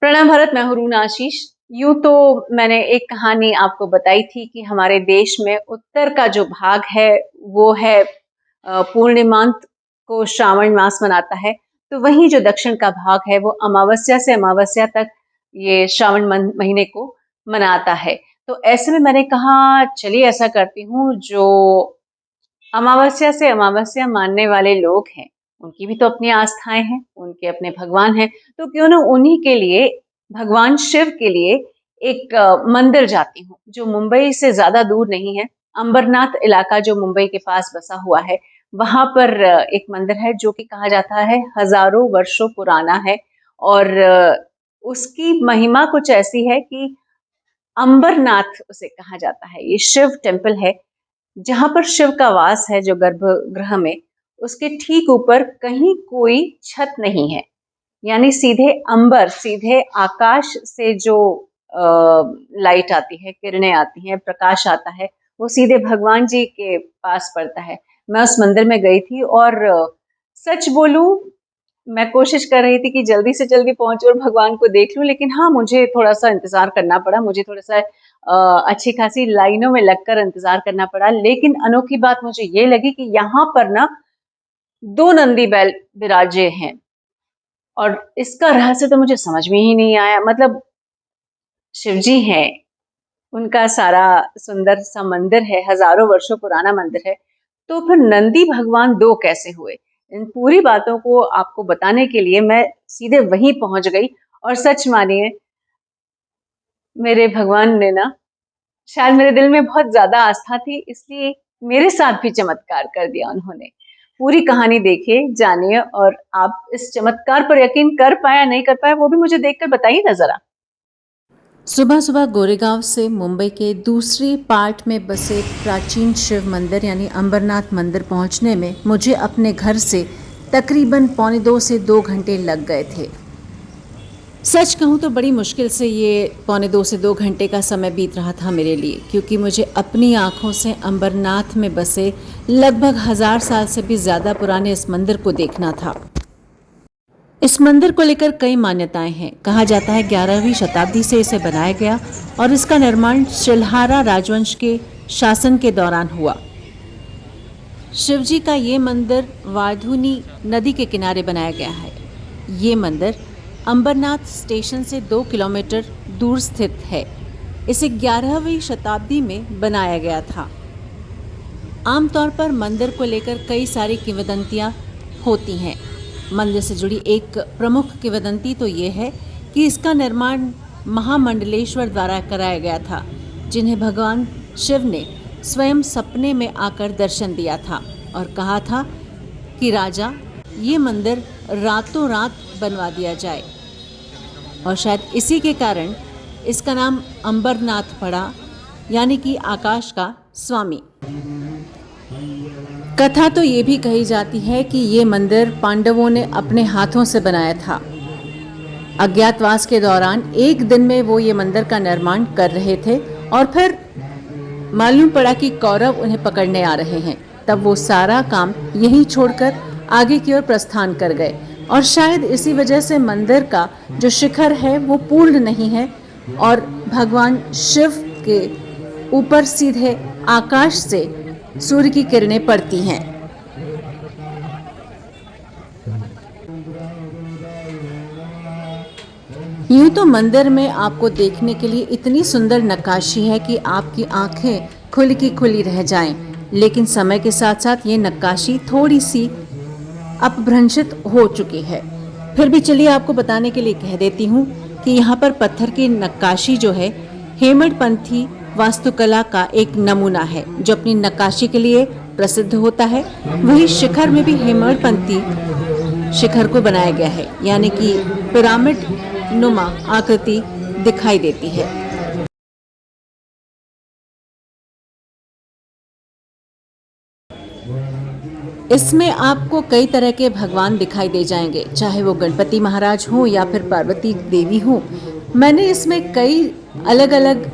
प्रणव भारत, मैं हूँ रूना आशीष। यूँ तो मैंने एक कहानी आपको बताई थी कि हमारे देश में उत्तर का जो भाग है वो है पूर्णिमांत को श्रावण मास मनाता है। तो वहीं जो दक्षिण का भाग है वो अमावस्या से अमावस्या तक ये श्रावण महीने को मनाता है। तो ऐसे में मैंने कहा चलिए ऐसा करती हूँ, जो अमावस्या से अमावस्या मानने वाले लोग हैं उनकी भी तो अपनी आस्थाएं हैं, उनके अपने भगवान हैं। तो क्यों ना उन्हीं के लिए, भगवान शिव के लिए एक मंदिर जाती हूँ जो मुंबई से ज्यादा दूर नहीं है। अंबरनाथ इलाका जो मुंबई के पास बसा हुआ है, वहां पर एक मंदिर है जो कि कहा जाता है हजारों वर्षों पुराना है। और उसकी महिमा कुछ ऐसी है कि अंबरनाथ उसे कहा जाता है। ये शिव टेम्पल है जहां पर शिव का वास है, जो गर्भगृह में, उसके ठीक ऊपर कहीं कोई छत नहीं है। यानी सीधे अंबर, सीधे आकाश से जो लाइट आती है, किरणें आती हैं, प्रकाश आता है, वो सीधे भगवान जी के पास पड़ता है। मैं उस मंदिर में गई थी और सच बोलूं, मैं कोशिश कर रही थी कि जल्दी से जल्दी पहुंचूं और भगवान को देख लूं, लेकिन हाँ, मुझे थोड़ा सा इंतजार करना पड़ा। मुझे थोड़ा सा अच्छी खासी लाइनों में लगकर इंतजार करना पड़ा। लेकिन अनोखी बात मुझे ये लगी कि यहाँ पर ना दो नंदी बैल विराजे हैं, और इसका रहस्य तो मुझे समझ में ही नहीं आया। मतलब शिवजी हैं, उनका सारा सुंदर सा मंदिर है, हजारों वर्षों पुराना मंदिर है, तो फिर नंदी भगवान दो कैसे हुए? इन पूरी बातों को आपको बताने के लिए मैं सीधे वहीं पहुंच गई। और सच मानिए, मेरे भगवान ने ना, शायद मेरे दिल में बहुत ज्यादा आस्था थी, इसलिए मेरे साथ भी चमत्कार कर दिया उन्होंने। पूरी कहानी देखिए, जानिए, और आप इस चमत्कार पर यकीन कर पाए या नहीं कर पाए वो भी मुझे देखकर बताइए ना जरा। सुबह सुबह गोरेगांव से मुंबई के दूसरी पार्ट में बसे प्राचीन शिव मंदिर यानी अंबरनाथ मंदिर पहुंचने में मुझे अपने घर से तकरीबन 1.25 से 2 घंटे लग गए थे। सच कहूँ तो बड़ी मुश्किल से ये 1.25 से 2 घंटे का समय बीत रहा था मेरे लिए, क्योंकि मुझे अपनी आँखों से अंबरनाथ में बसे लगभग 1000 साल से भी ज़्यादा पुराने इस मंदिर को देखना था। इस मंदिर को लेकर कई मान्यताएं हैं। कहा जाता है 11वीं शताब्दी से इसे बनाया गया और इसका निर्माण शिल्हारा राजवंश के शासन के दौरान हुआ। शिवजी का ये मंदिर वाधुनी नदी के किनारे बनाया गया है। ये मंदिर अंबरनाथ स्टेशन से 2 किलोमीटर दूर स्थित है। इसे 11वीं शताब्दी में बनाया गया था। आमतौर पर मंदिर को लेकर कई सारी किंवदंतियाँ होती हैं। मंदिर से जुड़ी एक प्रमुख किंवदंती तो ये है कि इसका निर्माण महामंडलेश्वर द्वारा कराया गया था, जिन्हें भगवान शिव ने स्वयं सपने में आकर दर्शन दिया था और कहा था कि राजा, ये मंदिर रातों रात बनवा दिया जाए। और शायद इसी के कारण इसका नाम अंबरनाथ पड़ा, यानी कि आकाश का स्वामी। कथा तो ये भी कही जाती है कि ये मंदिर पांडवों ने अपने हाथों से बनाया था। अज्ञातवास के दौरान एक दिन में वो ये मंदिर का निर्माण कर रहे थे और फिर मालूम पड़ा कि कौरव उन्हें पकड़ने आ रहे हैं। तब वो सारा काम यहीं छोड़कर आगे की ओर प्रस्थान कर गए। और शायद इसी वजह से मंदिर का जो शिखर है वो पूर्ण नहीं है और भगवान शिव के ऊपर सीधे आकाश से सूर्य की किरणें पड़ती हैं। यूं तो मंदिर में आपको देखने के लिए इतनी सुंदर नक्काशी है कि आपकी आंखें खुली की खुली रह जाएं, लेकिन समय के साथ साथ ये नक्काशी थोड़ी सी अपभ्रंशित हो चुकी है। फिर भी चलिए आपको बताने के लिए कह देती हूँ कि यहाँ पर पत्थर की नक्काशी जो है हेमड़पंथी वास्तुकला का एक नमूना है, जो अपनी नक्काशी के लिए प्रसिद्ध होता है। वही शिखर में भी हेमड़पंथी शिखर को बनाया गया है, यानी कि पिरामिड नुमा आकृति दिखाई देती है। इसमें आपको कई तरह के भगवान दिखाई दे जाएंगे, चाहे वो गणपति महाराज हो या फिर पार्वती देवी हो। मैंने इसमें कई अलग अलग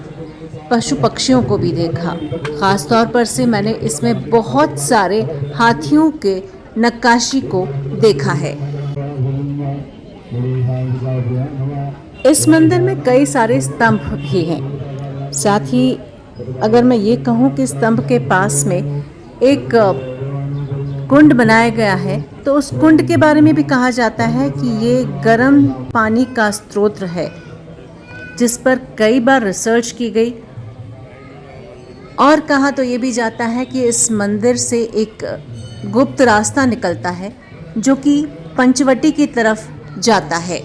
पशु पक्षियों को भी देखा। खास तौर पर से मैंने इसमें बहुत सारे हाथियों के नक्काशी को देखा है। इस मंदिर में कई सारे स्तंभ भी हैं। साथ ही अगर मैं ये कहूँ कि स्तंभ के पास में एक कुंड बनाया गया है, तो उस कुंड के बारे में भी कहा जाता है कि ये गर्म पानी का स्रोत है, जिस पर कई बार रिसर्च की गई। और कहा तो ये भी जाता है कि इस मंदिर से एक गुप्त रास्ता निकलता है जो कि पंचवटी की तरफ जाता है।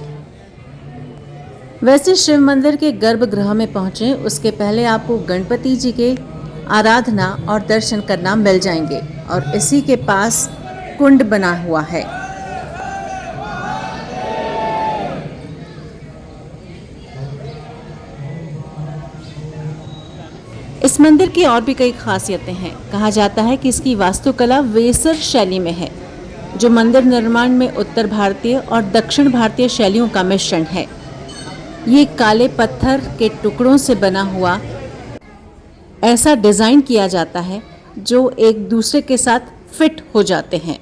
वैसे शिव मंदिर के गर्भगृह में पहुंचे उसके पहले आपको गणपति जी के आराधना और दर्शन करना मिल जाएंगे और इसी के पास कुंड बना हुआ है। इस मंदिर की और भी कई खासियतें हैं। कहा जाता है कि इसकी वास्तुकला वेसर शैली में है, जो मंदिर निर्माण में उत्तर भारतीय और दक्षिण भारतीय शैलियों का मिश्रण है। ये काले पत्थर के टुकड़ों से बना हुआ ऐसा डिज़ाइन किया जाता है जो एक दूसरे के साथ फिट हो जाते हैं।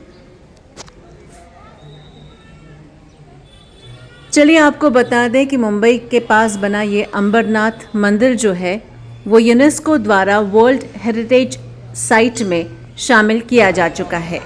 चलिए आपको बता दें कि मुंबई के पास बना ये अंबरनाथ मंदिर जो है वो यूनेस्को द्वारा वर्ल्ड हेरिटेज साइट में शामिल किया जा चुका है।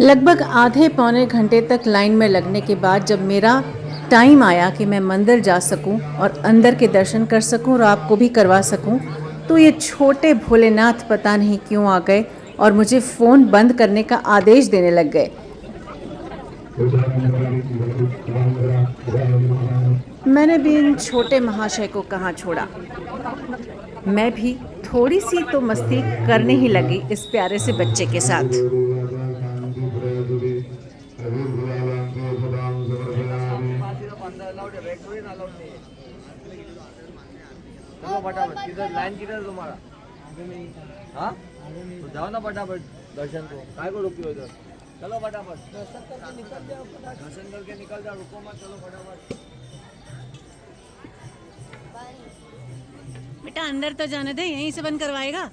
लगभग आधे पौने घंटे तक लाइन में लगने के बाद जब मेरा टाइम आया कि मैं मंदिर जा सकूं और अंदर के दर्शन कर सकूं और आपको भी करवा सकूं, तो ये छोटे भोलेनाथ पता नहीं क्यों आ गए और मुझे फ़ोन बंद करने का आदेश देने लग गए। मैंने भी इन छोटे महाशय को कहाँ छोड़ा। मैं भी थोड़ी सी तो मस्ती करने ही लगी इस प्यारे से बच्चे के साथ। चलो फटाफट, किधर लाइन किधर तुम्हारा? हाँ तो जाओ ना फटाफट दर्शन को, काय को रुकी हो इधर? चलो फटाफट दर्शन करके निकल जाओ, दर्शन करके निकल जाओ, रुको मत, चलो फटाफट। बेटा अंदर तो जाने दे, यहीं से बंद करवाएगा?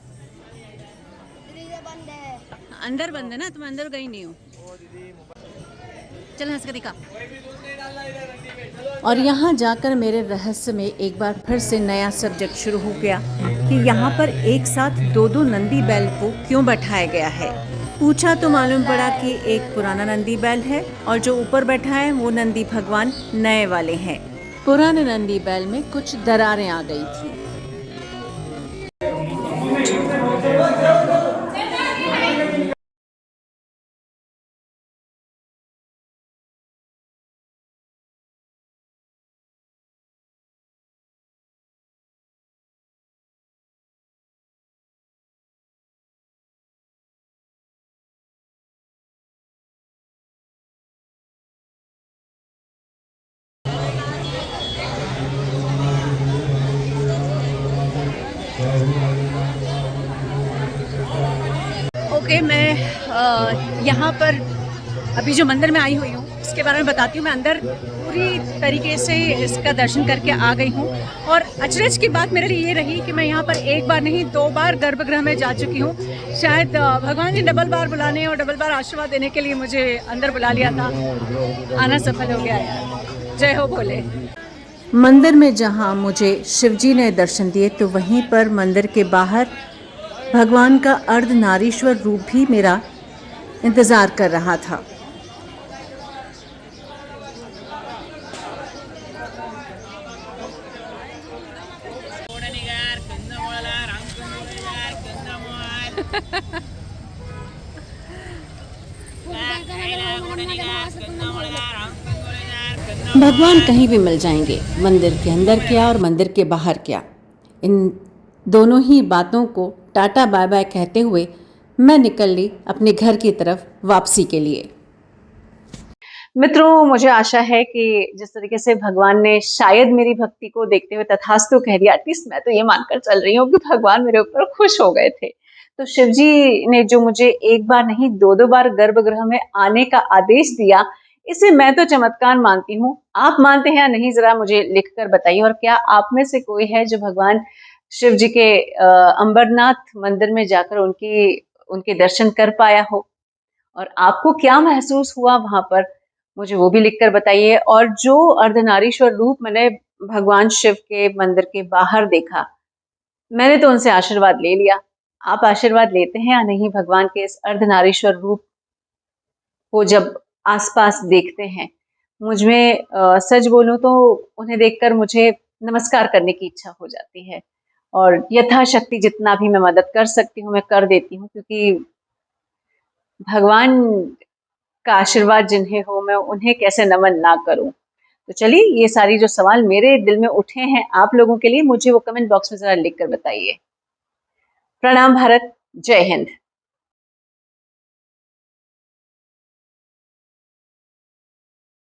बंद है, अंदर बंद है ना, तुम अंदर गई नहीं हो। चल हंस के दिखा। और यहाँ जाकर मेरे रहस्य में एक बार फिर से नया सब्जेक्ट शुरू हो गया कि यहाँ पर एक साथ दो दो नंदी बैल को क्यों बैठाया गया है। पूछा तो मालूम पड़ा कि एक पुराना नंदी बैल है और जो ऊपर बैठा है वो नंदी भगवान नए वाले हैं। पुराने नंदी बैल में कुछ दरारें आ गई थी। ओके, मैं यहाँ पर अभी जो मंदिर में आई हुई हूँ उसके बारे में बताती हूँ। मैं अंदर पूरी तरीके से इसका दर्शन करके आ गई हूँ और अचरज की बात मेरे लिए ये रही कि मैं यहाँ पर एक बार नहीं 2 बार गर्भगृह में जा चुकी हूँ। शायद भगवान ने डबल बार बुलाने और डबल बार आशीर्वाद देने के लिए मुझे अंदर बुला लिया था। आना सफल हो गया यार, जय हो भोले। मंदिर में जहाँ मुझे शिवजी ने दर्शन दिए तो वहीं पर मंदिर के बाहर भगवान का अर्धनारीश्वर रूप भी मेरा इंतज़ार कर रहा था। भगवान कहीं भी मिल जाएंगे, मंदिर के अंदर क्या और मंदिर के बाहर क्या। इन दोनों ही बातों को टाटा बाय बाय कहते हुए मैं निकल ली अपने घर की तरफ वापसी के लिए। मित्रों, मुझे आशा है कि जिस तरीके से भगवान ने शायद मेरी भक्ति को देखते हुए तथास्तु कह दिया, एटलीस्ट मैं तो ये मानकर चल रही हूँ कि भगवान मेरे ऊपर खुश हो गए थे। तो शिव जी ने जो मुझे एक बार नहीं दो बार गर्भगृह में आने का आदेश दिया, इसे मैं तो चमत्कार मानती हूँ। आप मानते हैं या नहीं, जरा मुझे लिखकर बताइए। और क्या आप में से कोई है जो भगवान शिव जी के अंबरनाथ मंदिर में जाकर उनके दर्शन कर पाया हो, और आपको क्या महसूस हुआ वहां पर, मुझे वो भी लिखकर बताइए। और जो अर्धनारीश्वर रूप मैंने भगवान शिव के मंदिर के बाहर देखा, मैंने तो उनसे आशीर्वाद ले लिया। आप आशीर्वाद लेते हैं या नहीं भगवान के इस अर्धनारीश्वर रूप को जब आसपास देखते हैं? मुझ में सच बोलूं तो उन्हें देखकर मुझे नमस्कार करने की इच्छा हो जाती है, और यथाशक्ति जितना भी मैं मदद कर सकती हूँ मैं कर देती हूँ, क्योंकि भगवान का आशीर्वाद जिन्हें हो, मैं उन्हें कैसे नमन ना करूं। तो चलिए, ये सारी जो सवाल मेरे दिल में उठे हैं आप लोगों के लिए, मुझे वो कमेंट बॉक्स में जरा लिख कर बताइए। प्रणाम भारत, जय हिंद।